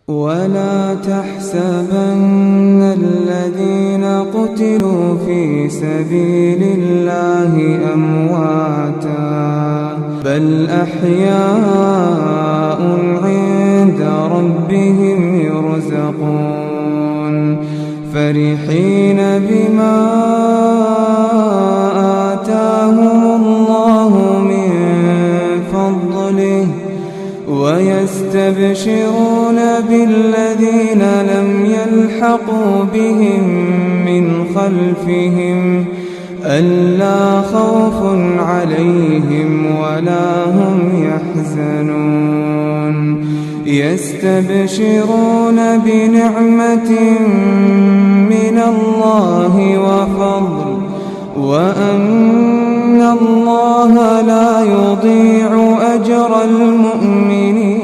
ولا تحسبن الذين قتلوا في سبيل الله أمواتا بل أحياء عند ربهم يرزقون فرحين بما آتاهم الله من فضله ويستبشرون بالذين لم يلحقوا بهم من خلفهم ألا خوف عليهم ولا هم يحزنون يستبشرون بنعمة من الله وفضل وأن الله لا يضيع أجر المؤمنين.